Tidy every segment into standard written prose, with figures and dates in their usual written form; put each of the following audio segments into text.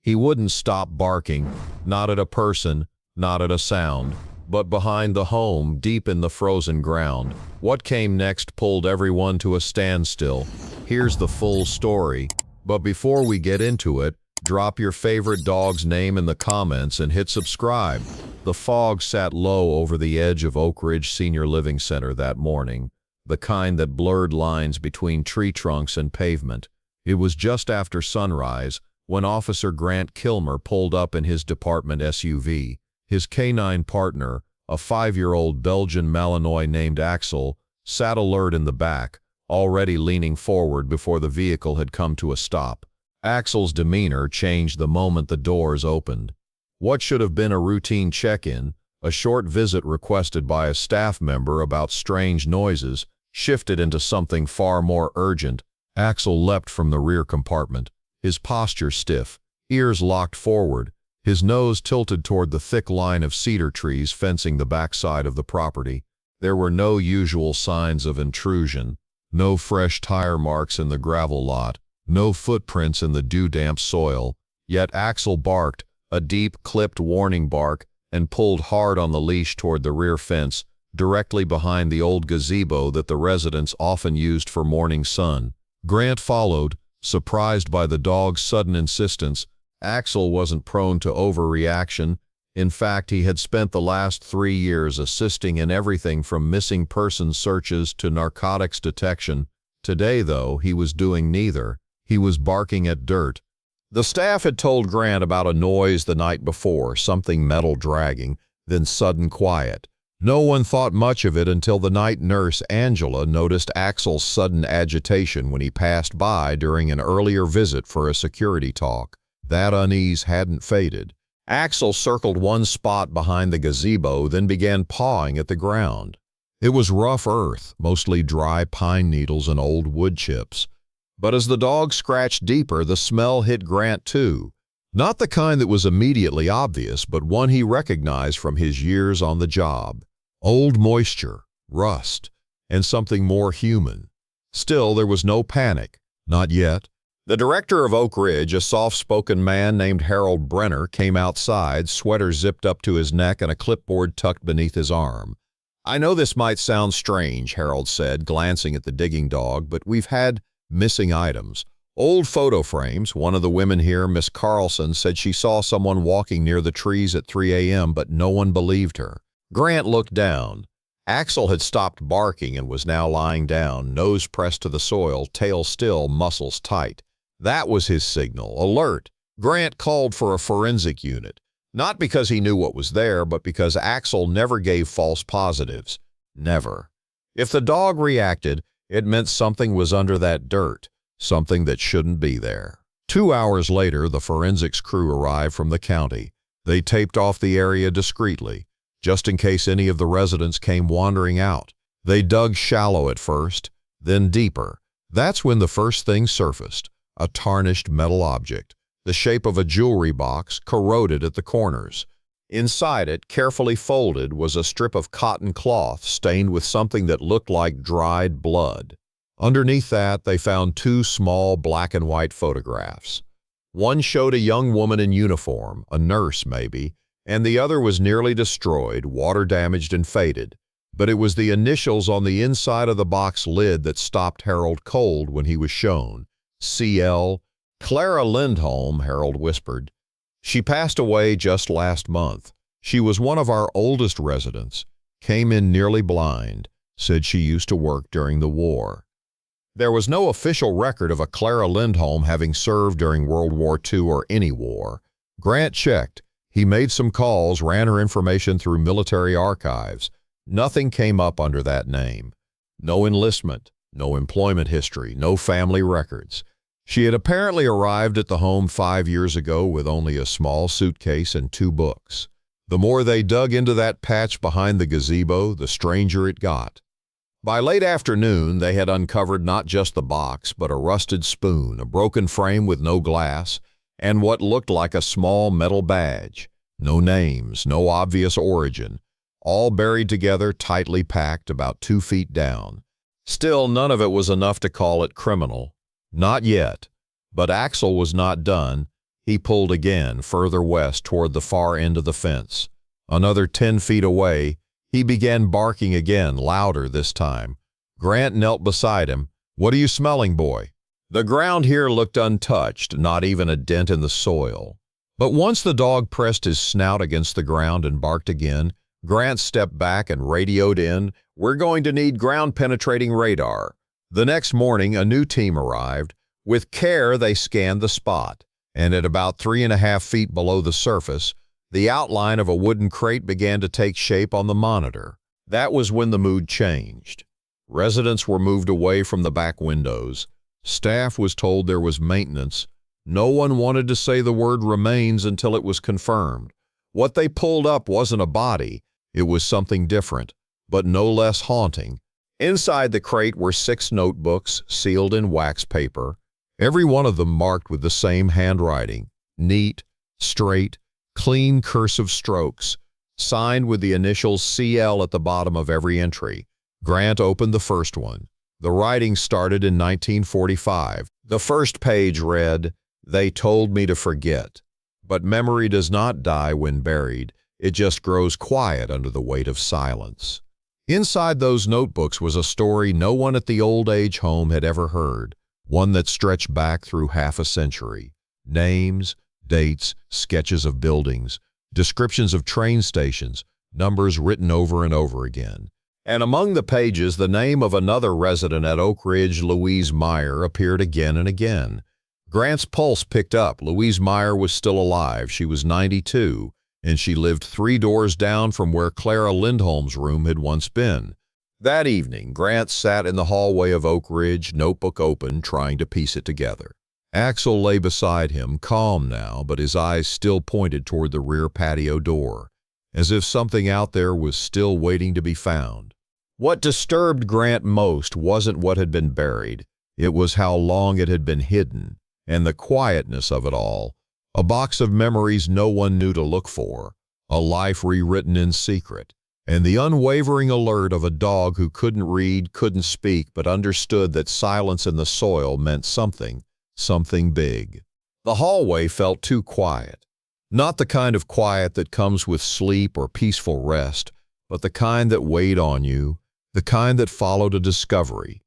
He wouldn't stop barking, not at a person, not at a sound, but behind the home, deep in the frozen ground. What came next pulled everyone to a standstill. Here's the full story, but before we get into it, drop your favorite dog's name in the comments and hit subscribe. The fog sat low over the edge of Oak Ridge Senior Living Center that morning, the kind that blurred lines between tree trunks and pavement. It was just after sunrise when Officer Grant Kilmer pulled up in his department SUV. His canine partner, a 5-year-old Belgian Malinois named Axel, sat alert in the back, already leaning forward before the vehicle had come to a stop. Axel's demeanor changed the moment the doors opened. What should have been a routine check-in, a short visit requested by a staff member about strange noises, shifted into something far more urgent. Axel leapt from the rear compartment, his posture stiff, ears locked forward, his nose tilted toward the thick line of cedar trees fencing the backside of the property. There were no usual signs of intrusion, no fresh tire marks in the gravel lot, no footprints in the dew-damp soil, yet Axel barked, a deep, clipped warning bark, and pulled hard on the leash toward the rear fence, directly behind the old gazebo that the residents often used for morning sun. Grant followed, surprised by the dog's sudden insistence. Axel wasn't prone to overreaction. In fact, he had spent the last 3 years assisting in everything from missing person searches to narcotics detection. Today, though, he was doing neither. He was barking at dirt. The staff had told Grant about a noise the night before, something metal dragging, then sudden quiet. No one thought much of it until the night nurse, Angela, noticed Axel's sudden agitation when he passed by during an earlier visit for a security talk. That unease hadn't faded. Axel circled one spot behind the gazebo, then began pawing at the ground. It was rough earth, mostly dry pine needles and old wood chips. But as the dog scratched deeper, the smell hit Grant too. Not the kind that was immediately obvious, but one he recognized from his years on the job. Old moisture, rust, and something more human. Still, there was no panic. Not yet. The director of Oak Ridge, a soft-spoken man named Harold Brenner, came outside, sweater zipped up to his neck and a clipboard tucked beneath his arm. "I know this might sound strange," Harold said, glancing at the digging dog, "but we've had missing items. Old photo frames. One of the women here, Miss Carlson, said she saw someone walking near the trees at 3 a.m., but no one believed her." Grant looked down. Axel had stopped barking and was now lying down, nose pressed to the soil, tail still, muscles tight. That was his signal, alert. Grant called for a forensic unit, not because he knew what was there, but because Axel never gave false positives. Never. If the dog reacted, it meant something was under that dirt, something that shouldn't be there. 2 hours later, the forensics crew arrived from the county. They taped off the area discreetly, just in case any of the residents came wandering out. They dug shallow at first, then deeper. That's when the first thing surfaced. A tarnished metal object, the shape of a jewelry box, corroded at the corners. Inside it, carefully folded, was a strip of cotton cloth stained with something that looked like dried blood. Underneath that, they found 2 small black and white photographs. One showed a young woman in uniform, a nurse maybe, and the other was nearly destroyed, water-damaged and faded. But it was the initials on the inside of the box lid that stopped Harold cold when he was shown. C.L. "Clara Lindholm," Harold whispered. "She passed away just last month. She was one of our oldest residents. Came in nearly blind. Said she used to work during the war." There was no official record of a Clara Lindholm having served during World War II or any war. Grant checked. He made some calls, ran her information through military archives. Nothing came up under that name. No enlistment, no employment history, no family records. She had apparently arrived at the home 5 years ago with only a small suitcase and 2 books. The more they dug into that patch behind the gazebo, the stranger it got. By late afternoon, they had uncovered not just the box, but a rusted spoon, a broken frame with no glass, and what looked like a small metal badge. No names, no obvious origin, all buried together, tightly packed, about 2 feet down. Still, none of it was enough to call it criminal. Not yet. But Axel was not done. He pulled again, further west toward the far end of the fence. Another 10 feet away, he began barking again, louder this time. Grant knelt beside him. "What are you smelling, boy?" The ground here looked untouched, not even a dent in the soil. But once the dog pressed his snout against the ground and barked again, Grant stepped back and radioed in, "We're going to need ground-penetrating radar." The next morning, a new team arrived. With care, they scanned the spot, and at about 3.5 feet below the surface, the outline of a wooden crate began to take shape on the monitor. That was when the mood changed. Residents were moved away from the back windows. Staff was told there was maintenance. No one wanted to say the word remains until it was confirmed. What they pulled up wasn't a body. It was something different, but no less haunting. Inside the crate were 6 notebooks sealed in wax paper, every one of them marked with the same handwriting, neat, straight, clean cursive strokes, signed with the initials CL at the bottom of every entry. Grant opened the first one. The writing started in 1945. The first page read, "They told me to forget. But memory does not die when buried. It just grows quiet under the weight of silence." Inside those notebooks was a story no one at the old age home had ever heard, one that stretched back through half a century. Names, dates, sketches of buildings, descriptions of train stations, numbers written over and over again. And among the pages, the name of another resident at Oak Ridge, Louise Meyer, appeared again and again. Grant's pulse picked up. Louise Meyer was still alive. She was 92, and she lived 3 doors down from where Clara Lindholm's room had once been. That evening, Grant sat in the hallway of Oak Ridge, notebook open, trying to piece it together. Axel lay beside him, calm now, but his eyes still pointed toward the rear patio door, as if something out there was still waiting to be found. What disturbed Grant most wasn't what had been buried. It was how long it had been hidden, and the quietness of it all. A box of memories no one knew to look for, a life rewritten in secret, and the unwavering alert of a dog who couldn't read, couldn't speak, but understood that silence in the soil meant something big. The hallway felt too quiet. Not the kind of quiet that comes with sleep or peaceful rest, but the kind that weighed on you, the kind that followed a discovery.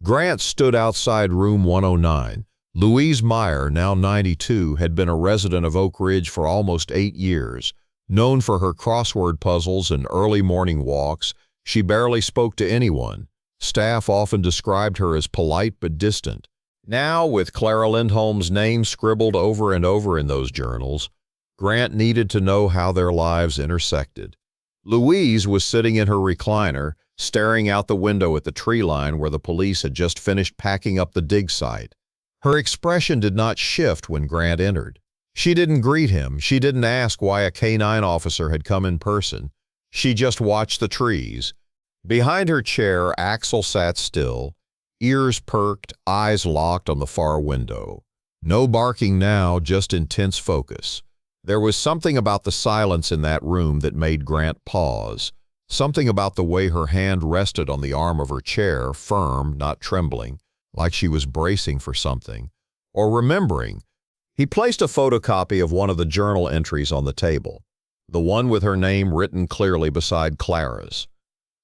Grant stood outside room 109. Louise Meyer, now 92, had been a resident of Oak Ridge for almost 8 years. Known for her crossword puzzles and early morning walks, she barely spoke to anyone. Staff often described her as polite but distant. Now, with Clara Lindholm's name scribbled over and over in those journals, Grant needed to know how their lives intersected. Louise was sitting in her recliner, staring out the window at the tree line where the police had just finished packing up the dig site. Her expression did not shift when Grant entered. She didn't greet him. She didn't ask why a K-9 officer had come in person. She just watched the trees. Behind her chair, Axel sat still, ears perked, eyes locked on the far window. No barking now, just intense focus. There was something about the silence in that room that made Grant pause. Something about the way her hand rested on the arm of her chair, firm, not trembling, like she was bracing for something, or remembering. He placed a photocopy of one of the journal entries on the table, the one with her name written clearly beside Clara's.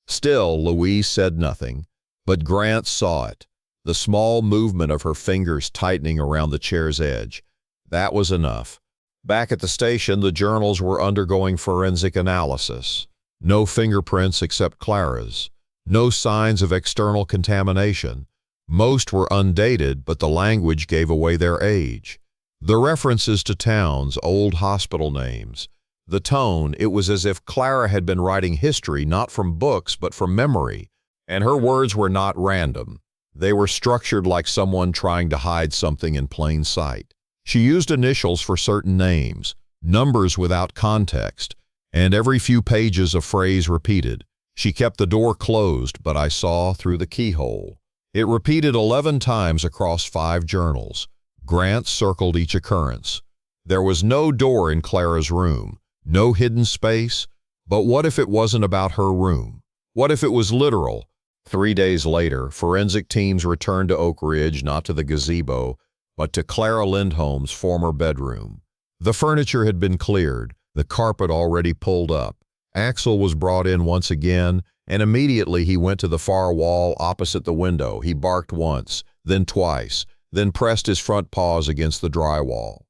Still, Louise said nothing, but Grant saw it, the small movement of her fingers tightening around the chair's edge. That was enough. Back at the station, the journals were undergoing forensic analysis. No fingerprints except Clara's. No signs of external contamination. Most were undated, but the language gave away their age. The references to towns, old hospital names. The tone, it was as if Clara had been writing history not from books but from memory, and her words were not random. They were structured like someone trying to hide something in plain sight. She used initials for certain names, numbers without context, and every few pages a phrase repeated. She kept the door closed, but I saw through the keyhole. It repeated 11 times across 5 journals. Grant circled each occurrence. There was no door in Clara's room, no hidden space, but what if it wasn't about her room? What if it was literal? 3 days later, forensic teams returned to Oak Ridge, not to the gazebo, but to Clara Lindholm's former bedroom. The furniture had been cleared, the carpet already pulled up. Axel was brought in once again, and immediately he went to the far wall opposite the window. He barked once, then twice, then pressed his front paws against the drywall.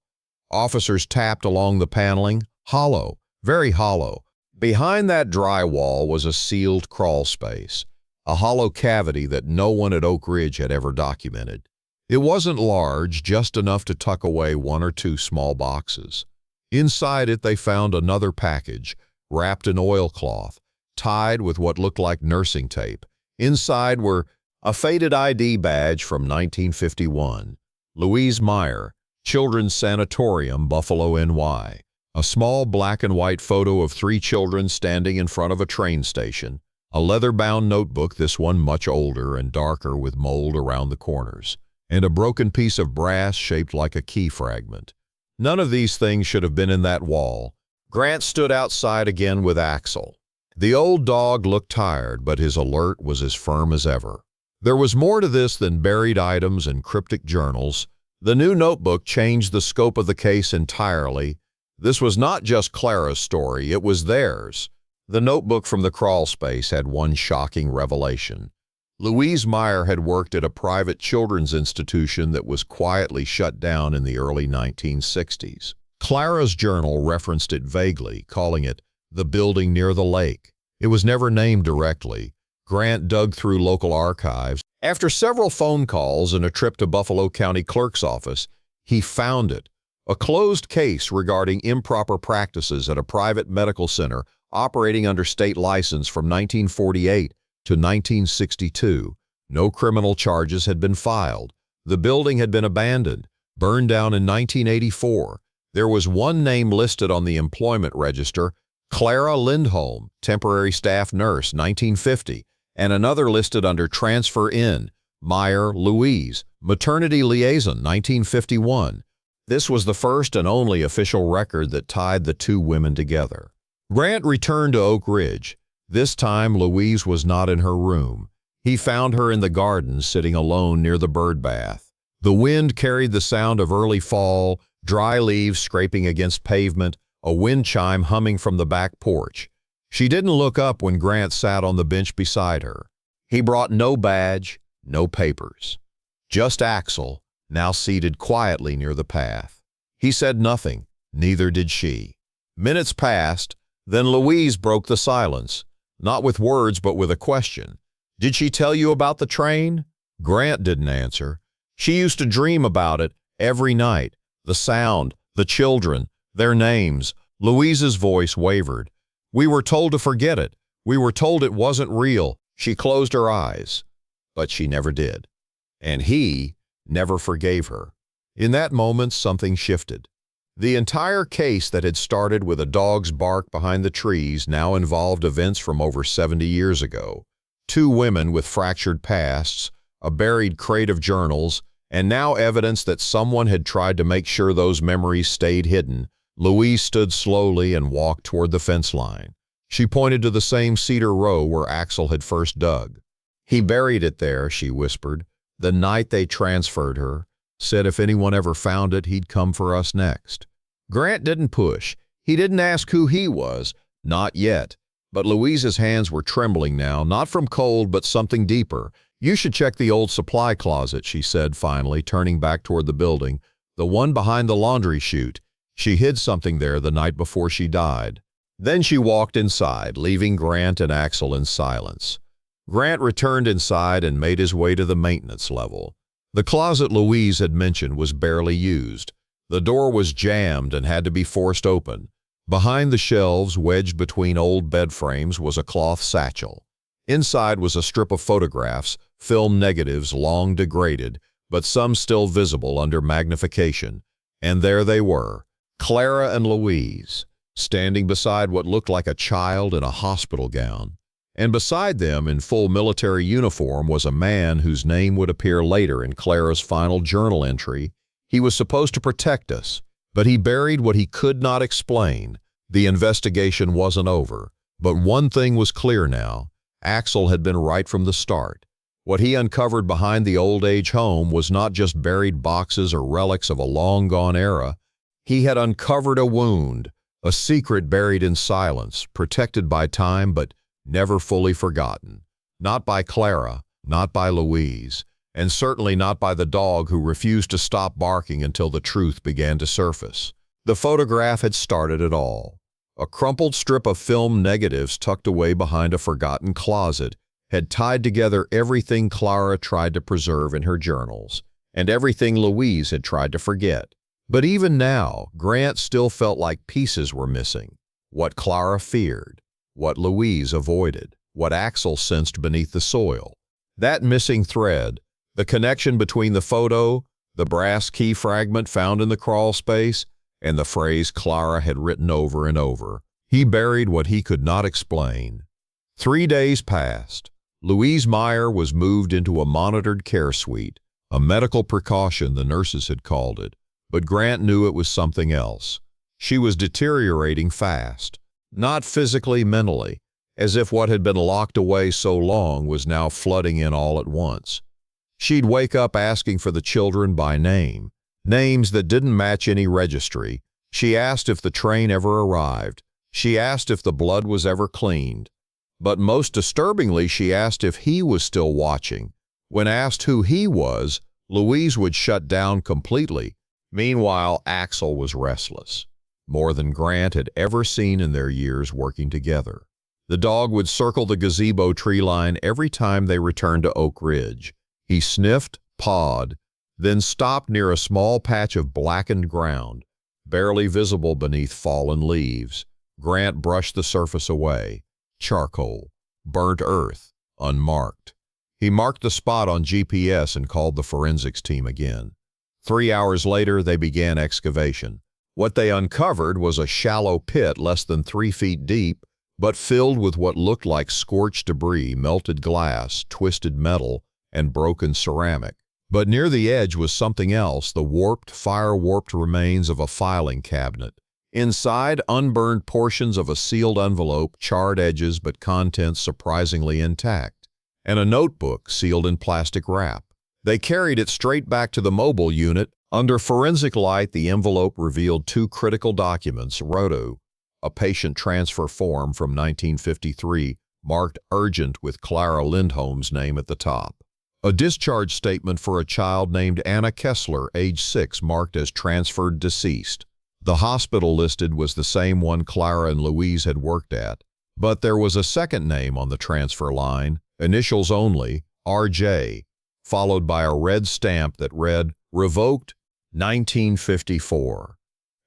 Officers tapped along the paneling, hollow, very hollow. Behind that drywall was a sealed crawl space, a hollow cavity that no one at Oak Ridge had ever documented. It wasn't large, just enough to tuck away one or two small boxes. Inside it they found another package, wrapped in oilcloth, tied with what looked like nursing tape. Inside were a faded ID badge from 1951, Louise Meyer, Children's Sanatorium, Buffalo, NY, a small black and white photo of 3 children standing in front of a train station, a leather-bound notebook, this one much older and darker with mold around the corners, and a broken piece of brass shaped like a key fragment. None of these things should have been in that wall. Grant stood outside again with Axel. The old dog looked tired, but his alert was as firm as ever. There was more to this than buried items and cryptic journals. The new notebook changed the scope of the case entirely. This was not just Clara's story, it was theirs. The notebook from the crawl space had one shocking revelation. Louise Meyer had worked at a private children's institution that was quietly shut down in the early 1960s. Clara's journal referenced it vaguely, calling it the building near the lake. It was never named directly. Grant dug through local archives. After several phone calls and a trip to Buffalo County Clerk's office, he found it. A closed case regarding improper practices at a private medical center operating under state license from 1948 to 1962. No criminal charges had been filed. The building had been abandoned, burned down in 1984. There was one name listed on the employment register, Clara Lindholm, temporary staff nurse, 1950, and another listed under transfer in, Meyer Louise, maternity liaison, 1951. This was the first and only official record that tied the two women together. Grant returned to Oak Ridge. This time Louise was not in her room. He found her in the garden, sitting alone near the bird bath. The wind carried the sound of early fall, dry leaves scraping against pavement, a wind chime humming from the back porch. She didn't look up when Grant sat on the bench beside her. He brought no badge, no papers. Just Axel, now seated quietly near the path. He said nothing, neither did she. Minutes passed, then Louise broke the silence, not with words but with a question. "Did she tell you about the train?" Grant didn't answer. "She used to dream about it every night. The sound, the children, their names." Louise's voice wavered. "We were told to forget it. We were told it wasn't real." She closed her eyes, but she never did. And he never forgave her. In that moment, something shifted. The entire case that had started with a dog's bark behind the trees now involved events from over 70 years ago. 2 women with fractured pasts, a buried crate of journals, and now evidence that someone had tried to make sure those memories stayed hidden. Louise stood slowly and walked toward the fence line. She pointed to the same cedar row where Axel had first dug. "He buried it there," she whispered, "the night they transferred her. Said if anyone ever found it, he'd come for us next." Grant didn't push. He didn't ask who he was. Not yet. But Louise's hands were trembling now, not from cold, but something deeper. "You should check the old supply closet," she said finally, turning back toward the building. "The one behind the laundry chute. She hid something there the night before she died." Then she walked inside, leaving Grant and Axel in silence. Grant returned inside and made his way to the maintenance level. The closet Louise had mentioned was barely used. The door was jammed and had to be forced open. Behind the shelves, wedged between old bed frames, was a cloth satchel. Inside was a strip of photographs, film negatives long degraded, but some still visible under magnification. And there they were, Clara and Louise, standing beside what looked like a child in a hospital gown. And beside them, in full military uniform, was a man whose name would appear later in Clara's final journal entry. He was supposed to protect us, but he buried what he could not explain. The investigation wasn't over, but one thing was clear now. Axel had been right from the start. What he uncovered behind the old-age home was not just buried boxes or relics of a long-gone era. He had uncovered a wound, a secret buried in silence, protected by time but never fully forgotten. Not by Clara, not by Louise, and certainly not by the dog who refused to stop barking until the truth began to surface. The photograph had started it all. A crumpled strip of film negatives tucked away behind a forgotten closet had tied together everything Clara tried to preserve in her journals, and everything Louise had tried to forget. But even now, Grant still felt like pieces were missing. What Clara feared, what Louise avoided, what Axel sensed beneath the soil. That missing thread, the connection between the photo, the brass key fragment found in the crawl space, and the phrase Clara had written over and over. He buried what he could not explain. 3 days passed. Louise Meyer was moved into a monitored care suite, a medical precaution the nurses had called it, but Grant knew it was something else. She was deteriorating fast, not physically, mentally, as if what had been locked away so long was now flooding in all at once. She'd wake up asking for the children by name, names that didn't match any registry. She asked if the train ever arrived. She asked if the blood was ever cleaned. But most disturbingly, she asked if he was still watching. When asked who he was, Louise would shut down completely. Meanwhile, Axel was restless, more than Grant had ever seen in their years working together. The dog would circle the gazebo tree line every time they returned to Oak Ridge. He sniffed, pawed, then stopped near a small patch of blackened ground, barely visible beneath fallen leaves. Grant brushed the surface away. Charcoal, burnt earth, unmarked. He marked the spot on GPS and called the forensics team again. 3 hours later, they began excavation. What they uncovered was a shallow pit less than 3 feet deep, but filled with what looked like scorched debris, melted glass, twisted metal, and broken ceramic. But near the edge was something else, the warped, fire-warped remains of a filing cabinet. Inside, unburned portions of a sealed envelope, charred edges but contents surprisingly intact, and a notebook sealed in plastic wrap. They carried it straight back to the mobile unit. Under forensic light, the envelope revealed 2 critical documents: ROTO, a patient transfer form from 1953, marked urgent with Clara Lindholm's name at the top. A discharge statement for a child named Anna Kessler, age 6, marked as transferred deceased. The hospital listed was the same one Clara and Louise had worked at, but there was a second name on the transfer line, initials only, RJ, followed by a red stamp that read, Revoked, 1954.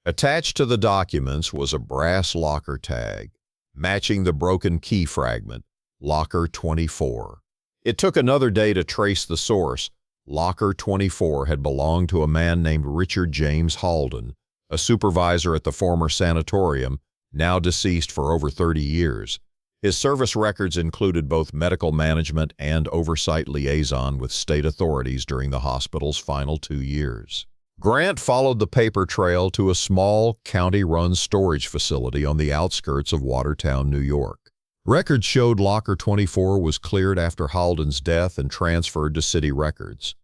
Attached to the documents was a brass locker tag, matching the broken key fragment, Locker 24. It took another day to trace the source. Locker 24 had belonged to a man named Richard James Halden, a supervisor at the former sanatorium, now deceased for over 30 years. His service records included both medical management and oversight liaison with state authorities during the hospital's final 2 years. Grant followed the paper trail to a small, county-run storage facility on the outskirts of Watertown, New York. Records showed Locker 24 was cleared after Halden's death and transferred to city records.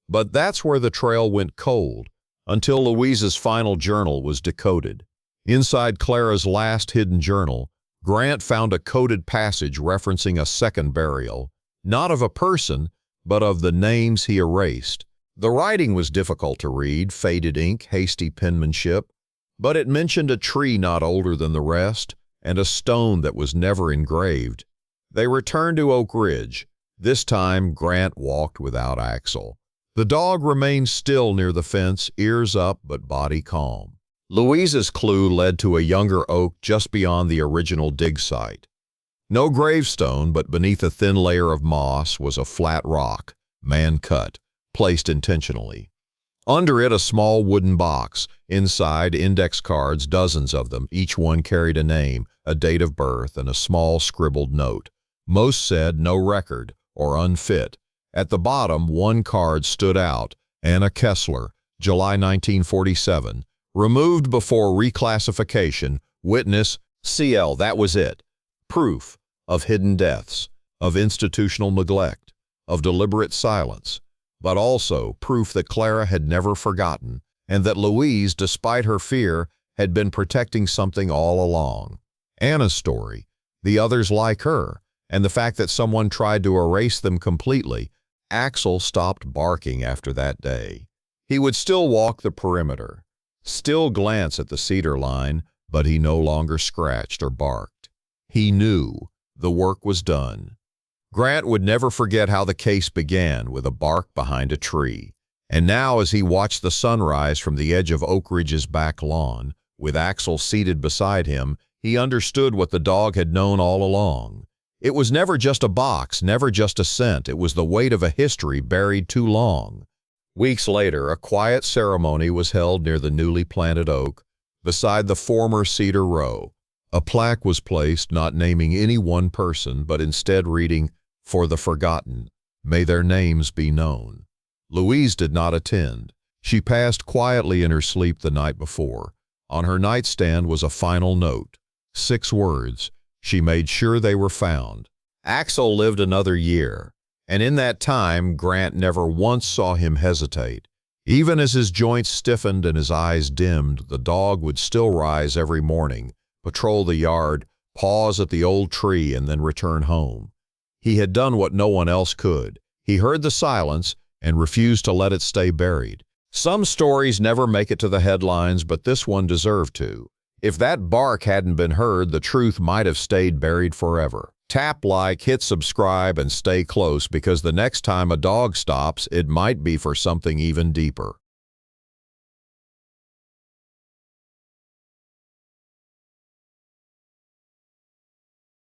But that's where the trail went cold, until Louise's final journal was decoded. Inside Clara's last hidden journal, Grant found a coded passage referencing a second burial, not of a person, but of the names he erased. The writing was difficult to read, faded ink, hasty penmanship, but it mentioned a tree not older than the rest, and a stone that was never engraved. They returned to Oak Ridge. This time, Grant walked without Axel. The dog remained still near the fence, ears up but body calm. Louise's clue led to a younger oak just beyond the original dig site. No gravestone, but beneath a thin layer of moss was a flat rock, man-cut, placed intentionally. Under it, a small wooden box. Inside, index cards, dozens of them. Each one carried a name, a date of birth, and a small scribbled note. Most said no record or unfit. At the bottom, one card stood out: Anna Kessler, July 1947. Removed before reclassification. Witness, CL. That was it. Proof of hidden deaths, of institutional neglect, of deliberate silence, but also proof that Clara had never forgotten and that Louise, despite her fear, had been protecting something all along. Anna's story, the others like her, and the fact that someone tried to erase them completely. Axel stopped barking after that day. He would still walk the perimeter, still glance at the cedar line, but he no longer scratched or barked. He knew the work was done. Grant would never forget how the case began with a bark behind a tree. And now, as he watched the sunrise from the edge of Oak Ridge's back lawn, with Axel seated beside him, he understood what the dog had known all along. It was never just a box, never just a scent. It was the weight of a history buried too long. Weeks later, a quiet ceremony was held near the newly planted oak, beside the former cedar row. A plaque was placed, not naming any one person, but instead reading, "For the forgotten, may their names be known." Louise did not attend. She passed quietly in her sleep the night before. On her nightstand was a final note. 6 words. She made sure they were found. Axel lived another year, and in that time Grant never once saw him hesitate. Even as his joints stiffened and his eyes dimmed, the dog would still rise every morning, patrol the yard, pause at the old tree, and then return home. He had done what no one else could. He heard the silence and refused to let it stay buried. Some stories never make it to the headlines, but this one deserved to. If that bark hadn't been heard, the truth might have stayed buried forever. Tap like, hit subscribe, and stay close, because the next time a dog stops, it might be for something even deeper.